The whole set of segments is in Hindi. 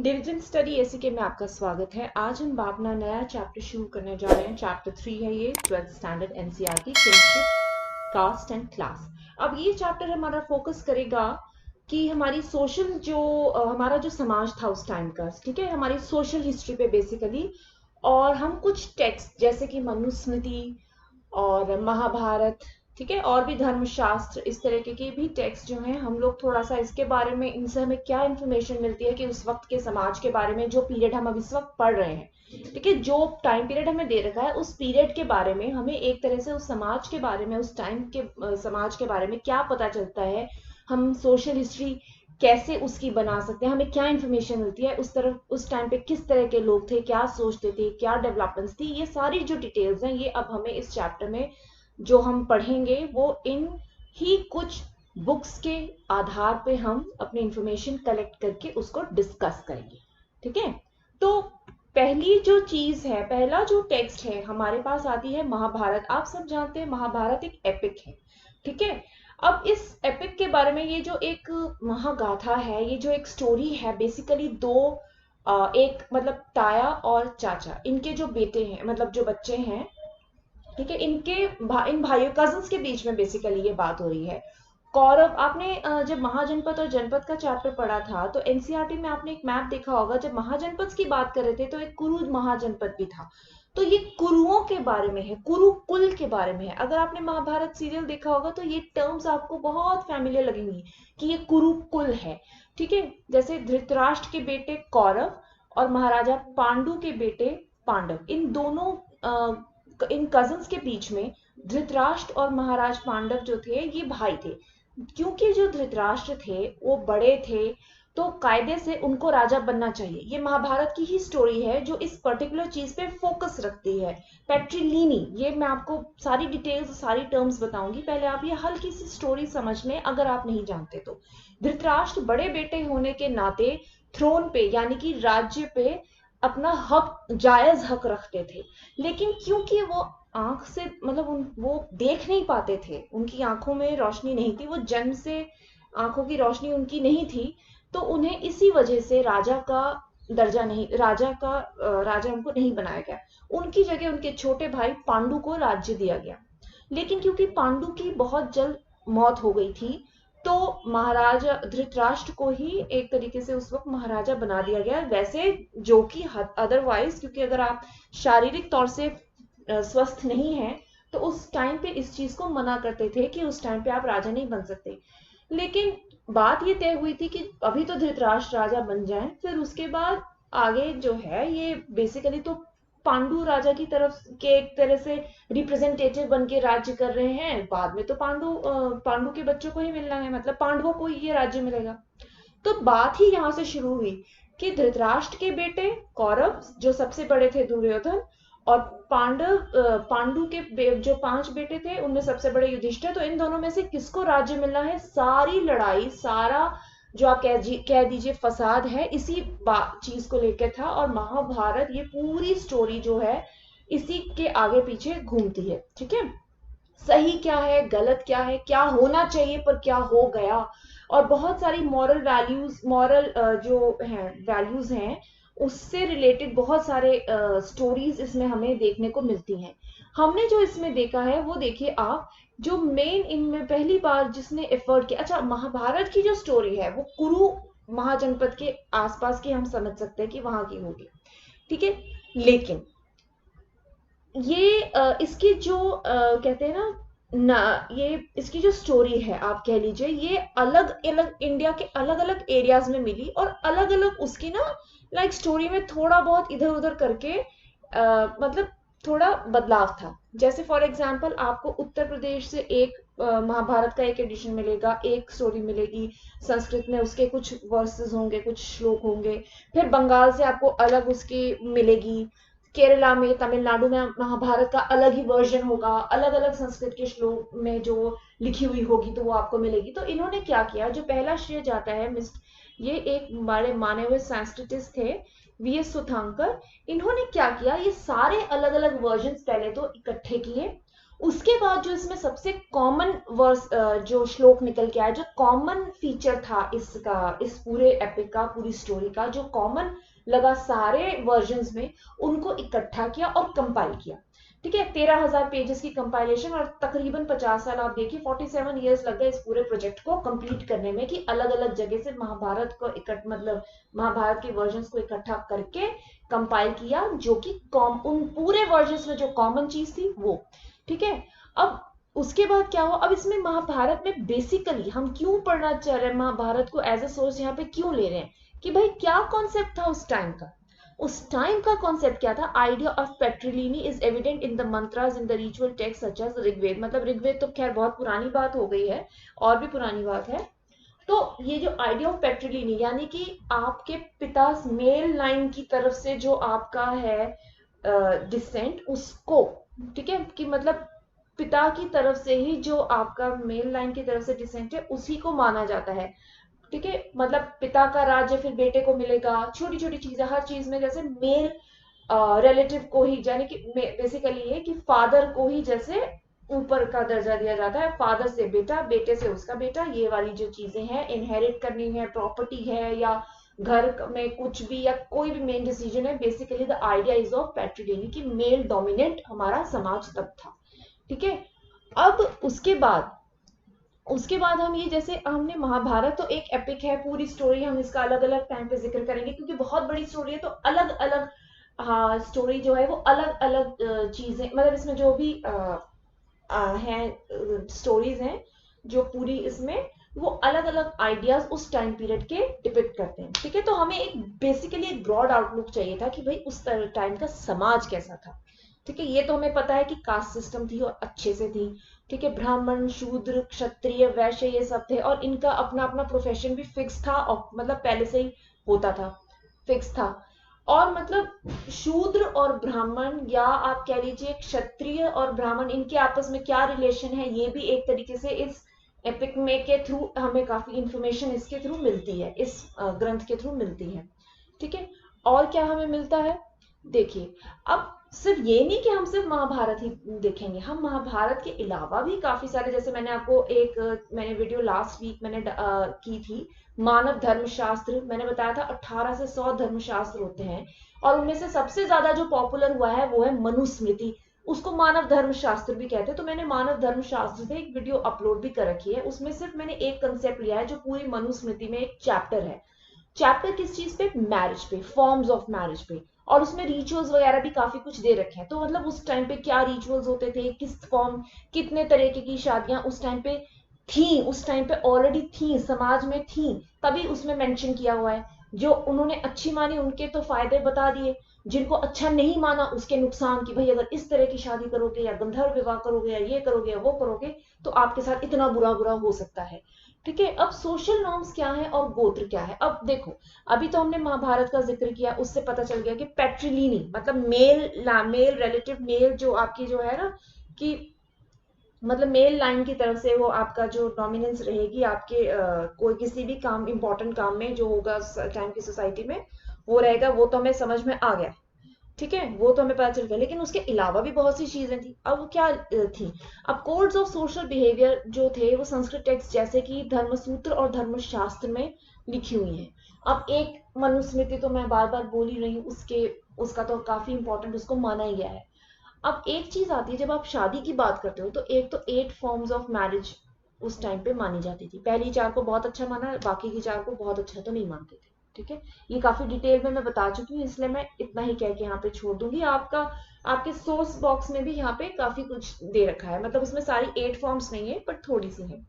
डिविजन स्टडी ऐसी के में आपका स्वागत है। आज हम अपना नया चैप्टर शुरू करने जा रहे हैं। चैप्टर 3 है ये 12th standard NCERT kinship caste and class. अब ये चैप्टर हमारा फोकस करेगा कि हमारी सोशल जो हमारा जो समाज था उस टाइम का, ठीक है, हमारी सोशल हिस्ट्री पे बेसिकली। और हम कुछ टेक्स्ट जैसे कि मनुस्मृति और महाभारत, ठीक है, और भी धर्मशास्त्र, इस तरीके के भी टेक्स्ट जो हैं, हम लोग थोड़ा सा इसके बारे में, इनसे हमें क्या इन्फॉर्मेशन मिलती है कि उस वक्त के समाज के बारे में, जो पीरियड हम अभी इस वक्त पढ़ रहे हैं, ठीक है, जो टाइम पीरियड हमें दे रखा है उस पीरियड के बारे में हमें एक तरह से उस समाज के बारे में, उस टाइम के समाज के बारे में क्या पता चलता है, हम सोशल हिस्ट्री कैसे उसकी बना सकते हैं, हमें क्या इन्फॉर्मेशन मिलती है, उस तरफ उस टाइम पे किस तरह के लोग थे, क्या सोचते थे, क्या डेवलपमेंट्स थी, ये सारी जो डिटेल्स हैं ये अब हमें इस चैप्टर में जो हम पढ़ेंगे वो इन ही कुछ बुक्स के आधार पे हम अपनी इंफॉर्मेशन कलेक्ट करके उसको डिस्कस करेंगे। ठीक है, तो पहली जो चीज है, पहला जो टेक्स्ट है हमारे पास आती है महाभारत। आप सब जानते हैं महाभारत एक एपिक है, ठीक है। अब इस एपिक के बारे में, ये जो एक महागाथा है, ये जो एक स्टोरी है, बेसिकली दो एक मतलब ताया और चाचा, इनके जो बेटे हैं, मतलब जो बच्चे हैं, ठीक है, इन भाइयों कजन्स के बीच में बेसिकली ये बात हो रही है। कौरव, आपने जब महाजनपद और जनपद का चैप्टर पढ़ा था तो एनसीईआरटी में आपने एक मैप देखा होगा, जब महाजनपद की बात कर रहे थे तो एक कुरु महाजनपद भी था। तो ये कुरुओं के बारे में है, कुरु कुल के बारे में है। अगर आपने महाभारत सीरियल देखा होगा तो ये टर्म्स आपको बहुत फैमिलियर लगेंगी कि ये कुरु कुल है, ठीक है। जैसे धृतराष्ट्र के बेटे कौरव और महाराजा पांडु के बेटे पांडव, इन दोनों इन कजन्स के बीच में धृतराष्ट्र और महाराज पांडव जो थे ये भाई थे। क्योंकि जो धृतराष्ट्र थे वो बड़े थे तो कायदे से उनको राजा बनना चाहिए। ये महाभारत की ही स्टोरी है जो इस पर्टिकुलर चीज पे फोकस रखती है। पैट्रिलिनी, ये मैं आपको सारी डिटेल्स, सारी टर्म्स बताऊंगी, पहले आप ये हल्की सी स्टोरी समझ लें अगर आप नहीं जानते तो। धृतराष्ट्र बड़े बेटे होने के नाते थ्रोन पे यानी कि राज्य पे अपना हक, जायज हक रखते थे। लेकिन क्योंकि वो आंख से मतलब वो देख नहीं पाते थे, उनकी आंखों में रोशनी नहीं थी, वो जन्म से आंखों की रोशनी उनकी नहीं थी, तो उन्हें इसी वजह से राजा का दर्जा नहीं, राजा उनको नहीं बनाया गया। उनकी जगह उनके छोटे भाई पांडु को राज्य दिया गया। लेकिन क्योंकि पांडु की बहुत जल्द मौत हो गई थी तो महाराजा धृतराष्ट्र को ही एक तरीके से उस वक्त महाराजा बना दिया गया। वैसे जो कि अदरवाइज, क्योंकि अगर आप शारीरिक तौर से स्वस्थ नहीं है तो उस टाइम पे इस चीज को मना करते थे कि उस टाइम पे आप राजा नहीं बन सकते। लेकिन बात ये तय हुई थी कि अभी तो धृतराष्ट्र राजा बन जाए, फिर उसके बाद आगे जो है ये बेसिकली तो पांडु राजा की तरफ के एक तरह से रिप्रेजेंटेटिव बन के राज्य कर रहे हैं। बाद में तो पांडु के बच्चों को ही मिलना है, मतलब पांडवों को ही ये राज्य मिलेगा। तो बात ही यहाँ से शुरू हुई कि धृतराष्ट्र के बेटे कौरव जो सबसे बड़े थे दुर्योधन, और पांडु के जो 5 बेटे थे उनमें सबसे बड़े युधिष्ठिर, तो इन दोनों में से किसको राज्य मिलना है। सारी लड़ाई, सारा जो आप कह दीजिए फसाद है, इसी चीज को लेकर था। और महाभारत ये पूरी स्टोरी जो है इसी के आगे पीछे घूमती है, ठीक है। सही क्या है, गलत क्या है, क्या होना चाहिए पर क्या हो गया, और बहुत सारी मॉरल वैल्यूज, जो है वैल्यूज हैं, उससे रिलेटेड बहुत सारे स्टोरीज इसमें हमें देखने को मिलती हैं। हमने जो इसमें देखा है वो देखिए आप, जो मेन इनमें पहली बार जिसने एफर्ट किया, अच्छा महाभारत की जो स्टोरी है वो कुरु महाजनपद के आसपास की हम समझ सकते हैं कि वहां की होगी, ठीक है। लेकिन ये इसकी जो कहते हैं ना, ये इसकी जो स्टोरी है आप कह लीजिए, ये अलग अलग इंडिया के अलग अलग एरियाज में मिली, और अलग अलग उसकी ना लाइक स्टोरी में थोड़ा बहुत इधर उधर करके मतलब थोड़ा बदलाव था। जैसे फॉर एग्जांपल आपको उत्तर प्रदेश से एक महाभारत का एक एडिशन मिलेगा, एक स्टोरी मिलेगी संस्कृत में, उसके कुछ वर्सेस होंगे, कुछ श्लोक होंगे। फिर बंगाल से आपको अलग उसकी मिलेगी, केरला में, तमिलनाडु में महाभारत का अलग ही वर्जन होगा, अलग अलग संस्कृत के श्लोक में जो लिखी हुई होगी तो वो आपको मिलेगी। तो इन्होंने क्या किया, जो पहला श्रेय जाता है ये एक बड़े माने हुए संस्कृतिस्ट थे वीएस सुथांकर। इन्होंने क्या किया, ये सारे अलग अलग वर्जन पहले तो इकट्ठे किए उसके बाद जो इसमें सबसे कॉमन वर्स जो श्लोक निकल के आया, जो कॉमन फीचर था इसका, इस पूरे एपिक का, पूरी स्टोरी का, जो कॉमन लगा सारे वर्जन्स में, उनको इकट्ठा किया और कंपाइल किया। ठीक है, 13,000 पेजेस की कंपाइलेशन, और तकरीबन 50 साल, आप देखिए 47 ईयर्स लग गए इस पूरे प्रोजेक्ट को कंप्लीट करने में, कि अलग अलग जगह से महाभारत को मतलब महाभारत के वर्जन्स को इकट्ठा करके कंपाइल किया, जो कि उन पूरे वर्जन्स में जो कॉमन चीज थी वो। ठीक है, अब उसके बाद क्या हुआ, अब इसमें महाभारत में बेसिकली हम क्यों पढ़ना चाह रहे हैं महाभारत को एज ए सोर्स यहाँ पे क्यों ले रहे हैं, कि भाई क्या कॉन्सेप्ट था उस टाइम का। उस टाइम का कॉन्सेप्ट क्या था, idea of patriliny is evident in the mantras in the ritual text such as Rigveda. मतलब ऋग्वेद तो खैर बहुत पुरानी बात हो गई है, और भी पुरानी बात है। तो ये जो आइडिया ऑफ पेट्रिलिनी, यानी कि आपके पिता मेल लाइन की तरफ से जो आपका है डिसेंट, उसको, ठीक है, कि मतलब पिता की तरफ से ही जो आपका मेल लाइन की तरफ से डिसेंट है, उसी को माना जाता है। ठीक है, मतलब पिता का राज्य फिर बेटे को मिलेगा, छोटी छोटी चीजें, हर चीज में जैसे मेल रिलेटिव को ही, यानी कि बेसिकली ये कि फादर को ही जैसे ऊपर का दर्जा दिया जाता है, फादर से बेटा, बेटे से उसका बेटा, ये वाली जो चीजें हैं, इनहेरिट करनी है, प्रॉपर्टी है, या घर में कुछ भी, या कोई भी मेन डिसीजन है, basically the idea is of patriliny, की मेल डोमिनेंट हमारा समाज तब था। ठीक है, अब उसके बाद हम ये, जैसे हमने महाभारत तो एक एपिक है, पूरी स्टोरी हम इसका अलग अलग टाइम पे जिक्र करेंगे, क्योंकि बहुत बड़ी स्टोरी है, तो अलग अलग, हाँ, स्टोरी जो है वो अलग अलग चीजें, मतलब इसमें जो भी हैं स्टोरीज हैं जो पूरी इसमें, वो अलग अलग आइडियाज उस टाइम पीरियड के डिपिक्ट करते हैं। ठीक है, तो हमें एक बेसिकली एक ब्रॉड आउटलुक चाहिए था कि भाई उस टाइम का समाज कैसा था। ठीक है, ये तो हमें पता है कि कास्ट सिस्टम थी और अच्छे से थी। ठीक है, ब्राह्मण, शूद्र, क्षत्रिय, वैश्य, ये सब थे, और इनका अपना अपना प्रोफेशन भी फिक्स था, और मतलब पहले से ही होता था, फिक्स था। और मतलब शूद्र और ब्राह्मण, या आप कह लीजिए क्षत्रिय और ब्राह्मण, इनके आपस में क्या रिलेशन है, ये भी एक तरीके से इस एपिक में के थ्रू हमें काफी इंफॉर्मेशन इसके थ्रू मिलती है, इस ग्रंथ के थ्रू मिलती है। ठीक है, और क्या हमें मिलता है, देखिए, अब सिर्फ ये नहीं कि हम सिर्फ महाभारत ही देखेंगे, हम महाभारत के अलावा भी काफी सारे, जैसे मैंने आपको मैंने वीडियो लास्ट वीक मैंने की थी, मानव धर्मशास्त्र, मैंने बताया था 18 से 100 धर्मशास्त्र होते हैं, और उनमें से सबसे ज्यादा जो पॉपुलर हुआ है वो है मनुस्मृति, उसको मानव धर्मशास्त्र भी कहते हैं। तो मैंने मानव धर्मशास्त्र से एक वीडियो अपलोड भी कर रखी है, उसमें सिर्फ मैंने एक कंसेप्ट लिया है, जो पूरी मनुस्मृति में एक चैप्टर है। चैप्टर किस चीज पे, मैरिज पे, फॉर्म्स ऑफ मैरिज पे, और उसमें रिचुअल्स वगैरह भी काफी कुछ दे रखे हैं। तो मतलब उस टाइम पे क्या रिचुअल्स होते थे, किस फॉर्म, कितने तरीके की शादियां उस टाइम पे थी, उस टाइम पे ऑलरेडी थी, समाज में थी, तभी उसमें मेंशन किया हुआ है। जो उन्होंने अच्छी मानी उनके तो फायदे बता दिए, जिनको अच्छा नहीं माना उसके नुकसान, कि भाई अगर इस तरह की शादी करोगे, या गंधर्व विवाह करोगे, या ये करोगे, या वो करोगे, तो आपके साथ इतना बुरा बुरा हो सकता है। ठीक है, अब सोशल नॉर्म्स क्या है और गोत्र क्या है। अब देखो, अभी तो हमने महाभारत का जिक्र किया, उससे पता चल गया कि पैट्रिलिनी मतलब मेल रिलेटिव, मेल जो आपकी जो है ना, कि मतलब मेल लाइन की तरफ से वो आपका जो डोमिनेंस रहेगी आपके कोई किसी भी काम, इंपॉर्टेंट काम में जो होगा टाइम की सोसाइटी में, वो रहेगा, वो तो हमें समझ में आ गया। ठीक है, वो तो हमें पता चल गया, लेकिन उसके अलावा भी बहुत सी चीजें थी। अब वो क्या थी, अब कोड्स ऑफ सोशल बिहेवियर जो थे, वो संस्कृत टेक्स्ट जैसे कि धर्मसूत्र और धर्मशास्त्र में लिखी हुई है। अब एक मनुस्मृति तो मैं बार बार बोल ही रही हूँ, उसका तो काफी इंपॉर्टेंट, उसको माना ही गया है। अब एक चीज आती है, जब आप शादी की बात करते हो, तो एक तो 8 फॉर्म्स ऑफ मैरिज उस टाइम पे मानी जाती थी। पहली 4 को बहुत अच्छा माना, बाकी की 4 को बहुत अच्छा तो नहीं मानते थे। ठीक है, ये काफी डिटेल में मैं बता चुकी हूँ, इसलिए मैं इतना ही कह के यहाँ पे छोड़ दूंगी। आपके सोर्स बॉक्स में भी यहाँ पे काफी कुछ दे रखा है, मतलब उसमें सारी 8 फॉर्म्स नहीं है, पर थोड़ी सी है।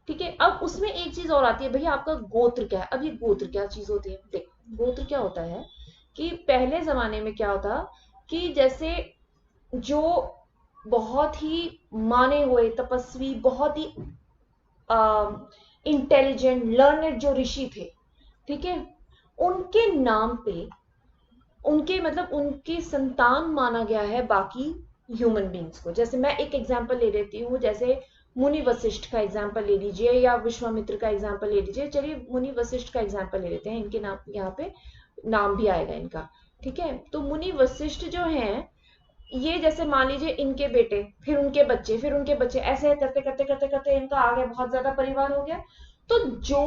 ठीक है, अब उसमें एक चीज और आती है, भैया आपका गोत्र क्या है। अब ये गोत्र क्या चीज होती है, देख, गोत्र क्या होता है कि पहले जमाने में क्या होता, कि जैसे जो बहुत ही माने हुए तपस्वी, बहुत ही इंटेलिजेंट, लर्नेड जो ऋषि थे, ठीक है, उनके नाम पे, उनके मतलब उनकी संतान माना गया है बाकी ह्यूमन बींग्स को। जैसे मैं एक एग्जांपल ले लेती हूँ, जैसे मुनि वशिष्ठ का एग्जांपल ले लीजिए, या विश्वामित्र का एग्जांपल ले लीजिए। चलिए मुनि वशिष्ठ का एग्जांपल ले लेते हैं, इनके नाम यहाँ पे नाम भी आएगा इनका। ठीक है, तो मुनि वशिष्ठ जो हैं, ये जैसे मान लीजिए इनके बेटे, फिर उनके बच्चे, फिर उनके बच्चे, ऐसे करते करते करते करते इनका आगे बहुत ज्यादा परिवार हो गया। तो जो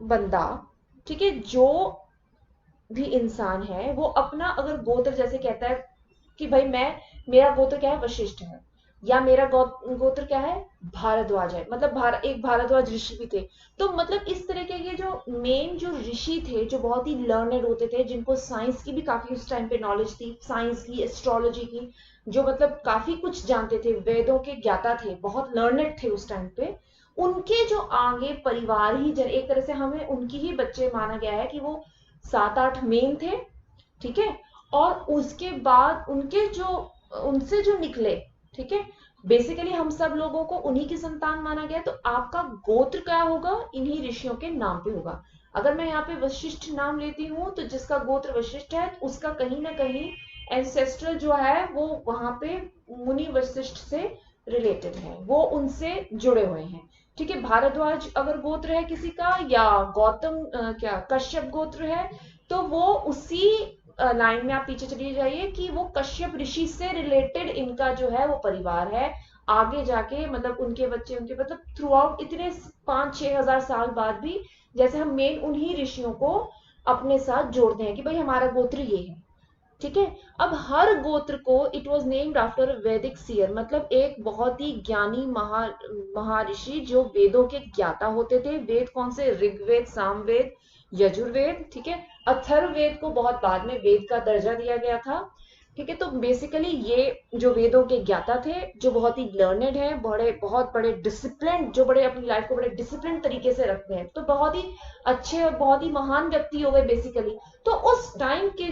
बंदा, ठीक है, जो भी इंसान है वो अपना अगर गोत्र जैसे कहता है कि भाई मेरा गोत्र क्या है, वशिष्ठ है, या मेरा गोत्र क्या है, भारद्वाज है, मतलब एक भारद्वाज ऋषि भी थे। तो मतलब इस तरह के ये जो मेन जो ऋषि थे, जो बहुत ही लर्नेड होते थे, जिनको साइंस की भी काफी उस टाइम पे नॉलेज थी, साइंस की, एस्ट्रोलॉजी की, जो मतलब काफी कुछ जानते थे, वेदों के ज्ञाता थे, बहुत लर्नेड थे उस टाइम पे, उनके जो आगे परिवार ही एक तरह से हमें उनकी ही बच्चे माना गया है कि वो 7-8 मेन थे, ठीक है। और उसके बाद उनके जो उनसे जो निकले, ठीक है, बेसिकली हम सब लोगों को उन्हीं की संतान माना गया। तो आपका गोत्र क्या होगा, इन्हीं ऋषियों के नाम पे होगा। अगर मैं यहाँ पे वशिष्ठ नाम लेती हूँ तो जिसका गोत्र वशिष्ठ है उसका कहीं ना कहीं एंसेस्ट्रल जो है वो वहां पे मुनि वशिष्ठ से रिलेटेड है, वो उनसे जुड़े हुए हैं, ठीक है। भारद्वाज अगर गोत्र है किसी का, या गौतम क्या कश्यप गोत्र है, तो वो उसी लाइन में आप पीछे चलिए जाइए कि वो कश्यप ऋषि से रिलेटेड इनका जो है वो परिवार है। आगे जाके मतलब उनके बच्चे, उनके मतलब थ्रू आउट इतने 5-6 हजार साल बाद भी जैसे हम मेन उन्हीं ऋषियों को अपने साथ जोड़ते हैं कि भाई हमारा गोत्र ये है, ठीक है। अब हर गोत्र को इट वॉज नेम्ड आफ्टर वैदिक सीयर, मतलब एक बहुत ही ज्ञानी महर्षि जो वेदों के ज्ञाता होते थे। वेद कौन से, ऋग्वेद, सामवेद, यजुर्वेद, ठीक है। अथर्ववेद को बहुत बाद में वेद का दर्जा दिया गया था, ठीक है। तो बेसिकली ये जो वेदों के ज्ञाता थे, जो बहुत ही लर्नेड हैं, बहुत बड़े डिसिप्लिन, जो बड़े अपनी लाइफ को बड़े डिसिप्लिन तरीके से रखते हैं, तो बहुत ही अच्छे और बहुत ही महान व्यक्ति हो गए बेसिकली। तो उस टाइम के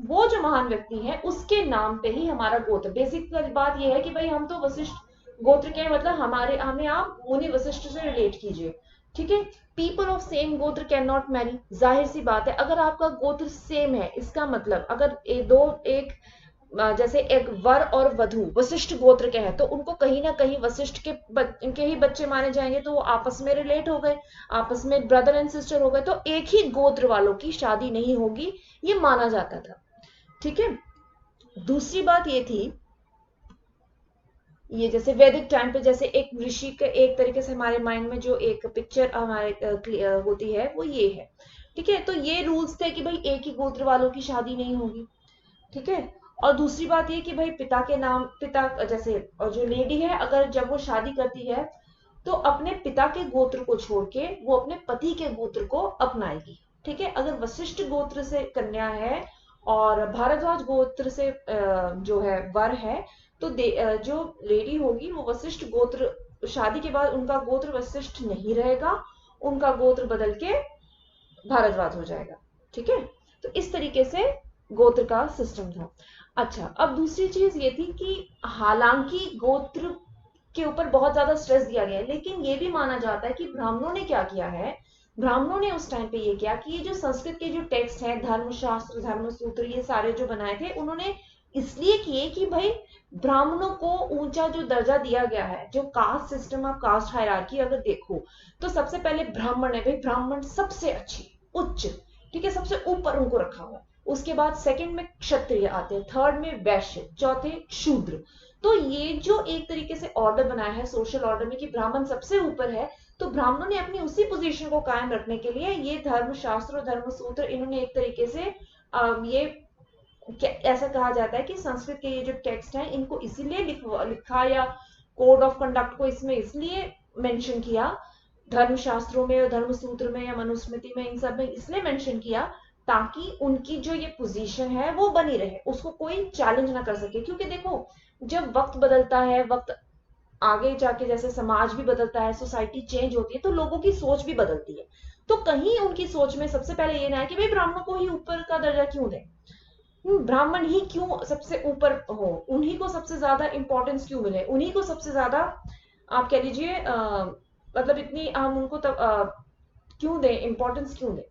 वो जो महान व्यक्ति है उसके नाम पे ही हमारा गोत्र, बेसिक बात यह है कि भाई हम तो वशिष्ठ गोत्र के, मतलब हमें आप मुनि वशिष्ठ से रिलेट कीजिए, ठीक है। पीपल ऑफ सेम गोत्र कैन नॉट मैरी, जाहिर सी बात है, अगर आपका गोत्र सेम है, इसका मतलब अगर एक जैसे एक वर और वधु वशिष्ठ गोत्र के हैं तो उनको कहीं ना कहीं वशिष्ठ इनके ही बच्चे माने जाएंगे, तो वो आपस में रिलेट हो गए, आपस में ब्रदर एंड सिस्टर हो गए, तो एक ही गोत्र वालों की शादी नहीं होगी, ये माना जाता था, ठीक है। दूसरी बात ये थी, ये जैसे वैदिक टाइम पे जैसे एक ऋषि के एक तरीके से हमारे माइंड में जो एक पिक्चर हमारे होती है वो ये है, ठीक है। तो ये रूल्स थे कि भाई एक ही गोत्र वालों की शादी नहीं होगी, ठीक है। और दूसरी बात ये कि भाई पिता जैसे, और जो लेडी है अगर जब वो शादी करती है तो अपने पिता के गोत्र को छोड़ के वो अपने पति के गोत्र को अपनाएगी, ठीक है। अगर वशिष्ठ गोत्र से कन्या है और भारद्वाज गोत्र से जो है वर है, तो जो लेडी होगी वो वशिष्ठ गोत्र, शादी के बाद उनका गोत्र वशिष्ठ नहीं रहेगा, उनका गोत्र बदल के भारद्वाज हो जाएगा, ठीक है। तो इस तरीके से गोत्र का सिस्टम था। अच्छा, अब दूसरी चीज ये थी कि हालांकि गोत्र के ऊपर बहुत ज्यादा स्ट्रेस दिया गया है, लेकिन ये भी माना जाता है कि ब्राह्मणों ने क्या किया है, ब्राह्मणों ने उस टाइम पे ये किया कि ये जो संस्कृत के जो टेक्स्ट हैं, धर्मशास्त्र, धर्मसूत्र, ये सारे जो बनाए थे उन्होंने इसलिए किए कि भाई ब्राह्मणों को ऊंचा जो दर्जा दिया गया है, जो caste system of caste hierarchy अगर देखो तो सबसे पहले ब्राह्मण है, भाई ब्राह्मण सबसे अच्छी, उच्च, ठीक है, सबसे ऊपर उनको रखा हुआ है। उसके बाद सेकंड में क्षत्रिय आते हैं, थर्ड में वैश्य, चौथे शूद्र। तो ये जो एक तरीके से ऑर्डर बनाया है सोशल ऑर्डर में कि ब्राह्मण सबसे ऊपर है, तो ब्राह्मणों ने अपनी उसी पोजीशन को कायम रखने के लिए ये धर्मशास्त्र और धर्मसूत्र इन्होंने एक तरीके से ये ऐसा कहा जाता है कि संस्कृत के ये जो टेक्स्ट हैं इनको इसीलिए लिखा या कोड ऑफ कंडक्ट को इसमें इसलिए मेंशन किया, धर्मशास्त्रों में, धर्मसूत्र में या मनुस्मृति में, इन सब में इसलिए मेंशन किया ताकि उनकी जो ये पोजीशन है वो बनी रहे, उसको कोई चैलेंज ना कर सके। क्योंकि देखो जब वक्त बदलता है, वक्त आगे जाके जैसे समाज भी बदलता है, सोसाइटी चेंज होती है, तो लोगों की सोच भी बदलती है। तो कहीं उनकी सोच में सबसे पहले ये ना है कि भाई ब्राह्मणों को ही ऊपर का दर्जा क्यों दें, ब्राह्मण ही क्यों सबसे ऊपर हो, उन्हीं को सबसे ज्यादा इंपॉर्टेंस क्यों मिले, उन्हीं को सबसे ज्यादा आप कह लीजिए मतलब इतनी हम उनको क्यों दें, इंपॉर्टेंस क्यों दें।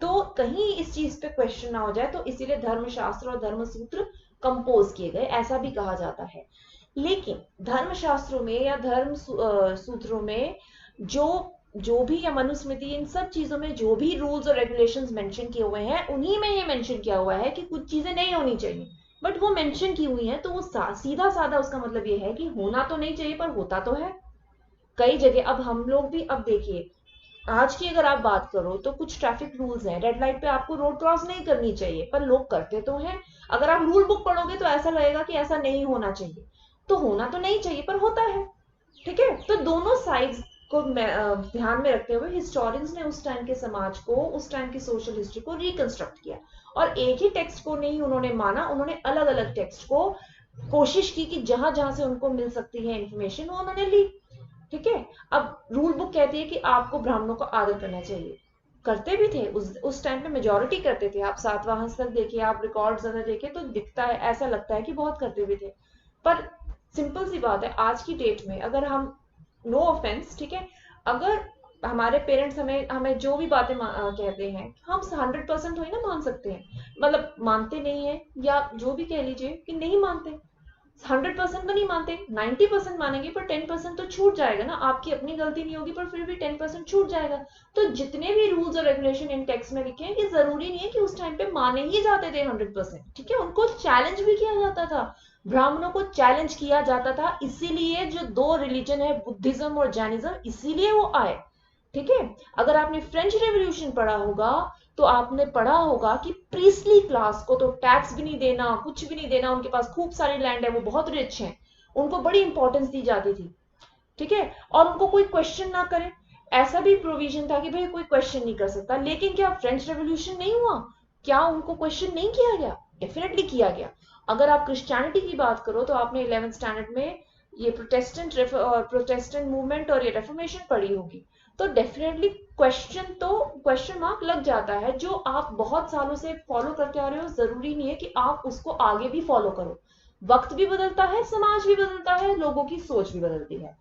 तो कहीं इस चीज पे क्वेश्चन ना हो जाए, तो इसीलिए धर्मशास्त्र और धर्मसूत्र कंपोज किए गए, ऐसा भी कहा जाता है। लेकिन धर्मशास्त्रों में या धर्म सूत्रों में जो जो भी, या मनुस्मृति, इन सब चीजों में जो भी रूल्स और रेगुलेशंस मेंशन किए हुए हैं, उन्हीं में ये मेंशन किया हुआ है कि कुछ चीजें नहीं होनी चाहिए, बट वो मेंशन की हुई है, तो वो सीधा साधा उसका मतलब ये है कि होना तो नहीं चाहिए पर होता तो है कई जगह। अब हम लोग भी, अब देखिए आज की अगर आप बात करो तो कुछ ट्रैफिक रूल्स हैं, रेड लाइट पे आपको रोड क्रॉस नहीं करनी चाहिए पर लोग करते तो हैं। अगर आप रूल बुक पढ़ोगे तो ऐसा लगेगा कि ऐसा नहीं होना चाहिए, तो होना तो नहीं चाहिए पर होता है। ठीक है, तो दोनों साइड्स को ध्यान में रखते हुए हिस्टोरियंस ने उस टाइम के समाज को, उस टाइम की सोशल हिस्ट्री को रिकंस्ट्रक्ट किया, और एक ही टेक्स्ट को नहीं उन्होंने माना, उन्होंने अलग अलग टेक्स्ट को कोशिश की कि जहां जहां से उनको मिल सकती है इंफॉर्मेशन वो उन्होंने ली। ठीक है, अब रूल बुक कहती है कि आपको ब्राह्मणों का आदर करना चाहिए, करते भी थे उस टाइम पे, मेजोरिटी करते थे। आप सातवाहन तक देखिए, आप रिकॉर्ड्स अगर देखें तो दिखता है, ऐसा लगता है कि बहुत करते भी थे। पर सिंपल सी बात है, आज की डेट में अगर हम, नो ऑफेंस, ठीक है, अगर हमारे पेरेंट्स हमें हमें जो भी बातें कहते हैं, हम 100% थोड़ी ना मान सकते हैं, मतलब मानते नहीं है, या जो भी कह लीजिए कि नहीं मानते, 100% तो नहीं मानते, 90% मानेंगे, पर 10% तो छूट जाएगा ना, आपकी अपनी गलती नहीं होगी पर फिर भी 10% छूट जाएगा। तो जितने भी रूल्स और रेगुलेशन इन टेक्स्ट में लिखे हैं, ये जरूरी नहीं है कि उस टाइम पे माने ही जाते थे 100%। ठीक है, उनको चैलेंज भी किया जाता था, ब्राह्मणों को चैलेंज किया जाता था, इसीलिए जो दो रिलीजन है, बुद्धिज्म और जैनिज्म, इसीलिए वो आए। ठीक है, अगर आपने फ्रेंच रेवोल्यूशन पढ़ा होगा तो आपने पढ़ा होगा कि प्रीस्टली क्लास को तो टैक्स भी नहीं देना, कुछ भी नहीं देना, उनके पास खूब सारी लैंड है, वो बहुत रिच हैं, उनको बड़ी इंपॉर्टेंस दी जाती थी। ठीक है, और उनको कोई क्वेश्चन ना करे, ऐसा भी प्रोविजन था कि भाई कोई क्वेश्चन नहीं कर सकता। लेकिन क्या फ्रेंच रेवोल्यूशन नहीं हुआ? क्या उनको क्वेश्चन नहीं किया गया? डेफिनेटली किया गया। अगर आप क्रिश्चियनिटी की बात करो तो आपने 11th स्टैंडर्ड में ये प्रोटेस्टेंट मूवमेंट और ये रेफॉर्मेशन पढ़ी होगी, तो डेफिनेटली क्वेश्चन मार्क लग जाता है। जो आप बहुत सालों से फॉलो करते आ रहे हो, जरूरी नहीं है कि आप उसको आगे भी फॉलो करो। वक्त भी बदलता है, समाज भी बदलता है, लोगों की सोच भी बदलती है।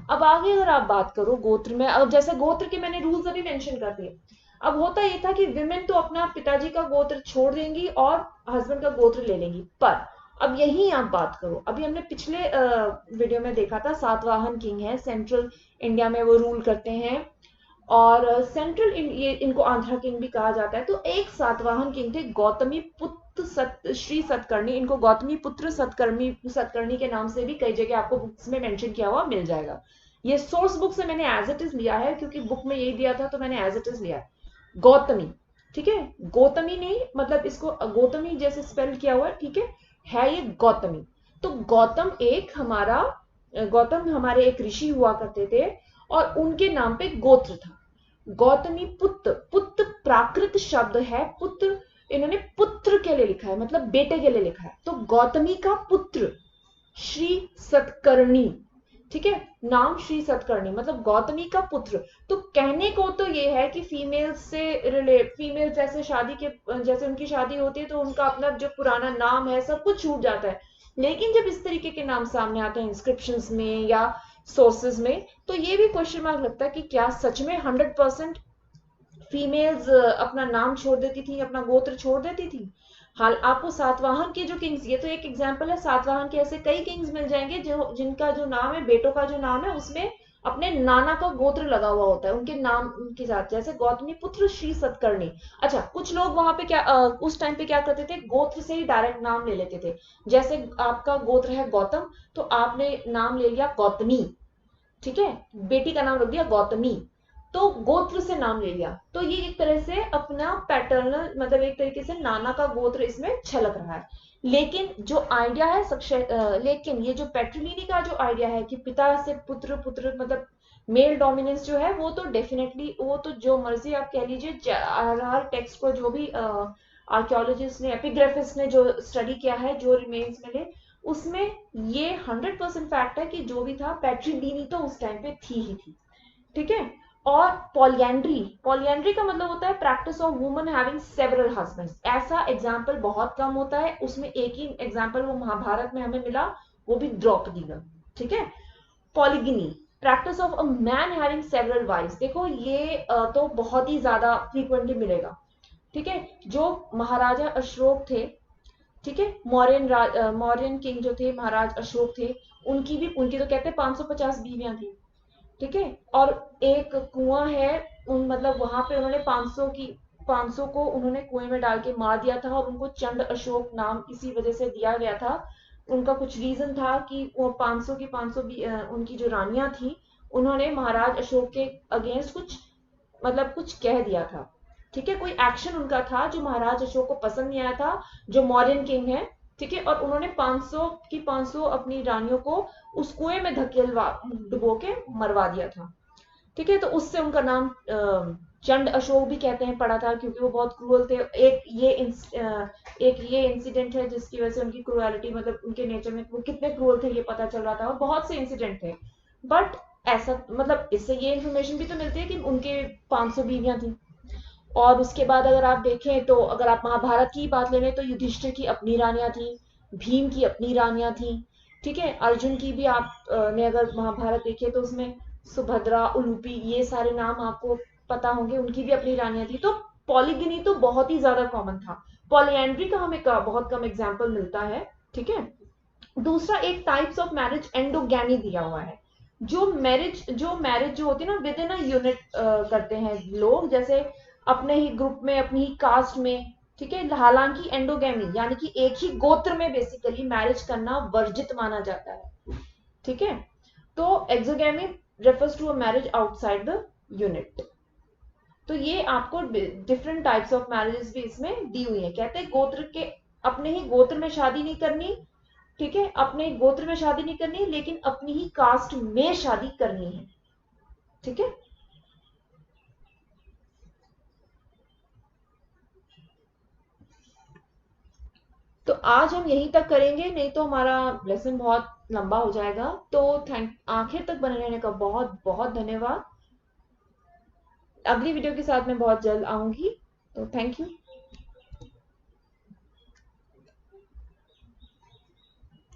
अब आगे अगर आप बात करो गोत्र में, अब जैसे गोत्र के मैंने रूल्स अभी मेंशन कर दिए। अब होता ये था कि विमेन तो अपना पिताजी का गोत्र छोड़ देंगी और हस्बैंड का गोत्र ले लेंगी, पर अब यही आप बात करो, अभी हमने पिछले वीडियो में देखा था, सातवाहन किंग है, सेंट्रल इंडिया में वो रूल करते हैं, और सेंट्रल ये इनको आंध्रा किंग भी कहा जाता है। तो एक सातवाहन किंग थे, गौतमी पुत्र श्री सतकर्णी, इनको गौतमी पुत्र सतकर्णी के नाम से भी कई जगह आपको बुक्स में मेंशन किया हुआ मिल जाएगा। ये सोर्स बुक से मैंने एज इट इज लिया है, क्योंकि बुक में यही दिया था तो मैंने एज इट इज लिया है। गौतमी, ठीक है, गौतमी नहीं, मतलब इसको गौतमी जैसे स्पेल किया हुआ है ये गौतमी। तो गौतम हमारे एक ऋषि हुआ करते थे, और उनके नाम पे गोत्र था गौतमी पुत्र। पुत्र प्राकृत शब्द है, पुत्र इन्होंने पुत्र के लिए लिखा है, मतलब बेटे के लिए लिखा है, तो गौतमी का पुत्र श्री सतकर्णी। ठीक है, नाम श्री सतकर्णी मतलब गौतमी का पुत्र। तो कहने को तो ये है कि फीमेल जैसे जैसे उनकी शादी होती है तो उनका अपना जो पुराना नाम है सब कुछ छूट जाता है। लेकिन जब इस तरीके के नाम सामने आते हैं इंस्क्रिप्शंस में या सोर्सेज में, तो ये भी क्वेश्चन मार्क लगता है कि क्या सच में 100% फीमेल्स अपना नाम छोड़ देती थी, अपना गोत्र छोड़ देती थी। हाल आपको सातवाहन के जो किंग्स, ये तो एक एग्जांपल है, सातवाहन के ऐसे कई किंग्स मिल जाएंगे जो जिनका जो नाम है, बेटों का जो नाम है उसमें अपने नाना का गोत्र लगा हुआ होता है उनके नाम के साथ, जैसे गौतमी पुत्र श्री सतकर्णी। अच्छा, कुछ लोग वहां पे क्या उस टाइम पे क्या करते थे, गोत्र से ही डायरेक्ट नाम ले लेते थे। जैसे आपका गोत्र है गौतम, तो आपने नाम ले लिया गौतमी, ठीक है, बेटी का नाम रख दिया गौतमी, तो गोत्र से नाम ले लिया। तो ये एक तरह से अपना पैटर्नल, मतलब एक तरीके से नाना का गोत्र इसमें छलक रहा है। लेकिन जो आइडिया है लेकिन ये जो पैट्रिलिनी का जो आइडिया है कि पिता से पुत्र, पुत्र मतलब मेल डोमिनेंस जो है, वो तो डेफिनेटली, वो तो जो मर्जी आप कह लीजिए, हर टेक्स्ट को जो भी आर्कियोलॉजिस्ट ने, एपिग्राफिस्ट ने जो स्टडी किया है, जो रिमेन्स मिले, उसमें ये 100% फैक्ट है कि जो भी था पैट्रिलिनी तो उस टाइम पे थी ही थी। ठीक है, और पॉलियंड्री का मतलब होता है practice of woman having several husbands. ऐसा एग्जांपल बहुत कम होता है, उसमें एक ही एग्जांपल वो महाभारत में हमें मिला, वो भी द्रौपदी का। ठीक है, polygyny, practice of a man having several wives. देखो ये तो बहुत ही ज्यादा फ्रीक्वेंटली मिलेगा। ठीक है, जो महाराजा अशोक थे, ठीक है, मौर्यन किंग जो थे, महाराज अशोक थे, उनकी तो कहते हैं 550 बीवियां थी। ठीक है, और एक कुआं है, मतलब वहां पे उन्होंने 500 की 500 को उन्होंने कुएं में डाल के मार दिया था और उनको चंड अशोक नाम इसी वजह से दिया गया था। उनका कुछ रीजन था कि वो 500 की 500 भी उनकी जो रानियां थी उन्होंने महाराज अशोक के अगेंस्ट कुछ मतलब कुछ कह दिया था, ठीक है, कोई एक्शन उनका था जो महाराज अशोक को पसंद नहीं आया था, जो मौर्यन किंग है, ठीक है, और उन्होंने 500 की 500 अपनी रानियों को उस कुएं में धकेलवा डुबो के मरवा दिया था, ठीक है। तो उससे उनका नाम चंड अशोक भी कहते हैं पड़ा था, क्योंकि वो बहुत क्रूअल थे। एक ये इंसिडेंट है जिसकी वजह से उनकी क्रूएलिटी मतलब उनके नेचर में वो कितने क्रूअल थे ये पता चल रहा था, और बहुत से इंसिडेंट थे। बट ऐसा मतलब इससे ये इन्फॉर्मेशन भी तो मिलती है कि उनके 500 बीवियां थी। और उसके बाद अगर आप देखें तो अगर आप महाभारत की बात ले लें तो युधिष्ठिर की अपनी रानियां थी, भीम की अपनी रानियां थी, ठीक है। अर्जुन की भी आप ने अगर महाभारत देखे तो उसमें सुभद्रा, उलूपी, ये सारे नाम आपको पता होंगे, उनकी भी अपनी रानियां थी। तो पॉलीगिनी तो बहुत ही ज्यादा कॉमन था। पॉलीएंड्री का हमें बहुत कम एग्जाम्पल मिलता है, ठीक है। दूसरा एक टाइप्स ऑफ मैरिज एंडोगैमी दिया हुआ है। जो मैरिज जो होती है ना विद इन अ यूनिट करते हैं लोग, जैसे अपने ही ग्रुप में, अपनी ही कास्ट में, ठीक है। हालांकि एंडोगैमी यानी कि एक ही गोत्र में बेसिकली मैरिज करना वर्जित माना जाता है, ठीक है। तो exogamy refers to a marriage outside the unit. तो ये आपको डिफरेंट टाइप्स ऑफ मैरिजेस भी इसमें दी हुई है। कहते हैं गोत्र के अपने ही गोत्र में शादी नहीं करनी, ठीक है, अपने गोत्र में शादी नहीं करनी, लेकिन अपनी ही कास्ट में शादी करनी है, ठीक है। तो आज हम यहीं तक करेंगे, नहीं तो हमारा लेसन बहुत लंबा हो जाएगा। तो आखिर तक बने रहने का बहुत बहुत धन्यवाद। अगली वीडियो के साथ मैं बहुत जल्द आऊंगी, तो थैंक यू।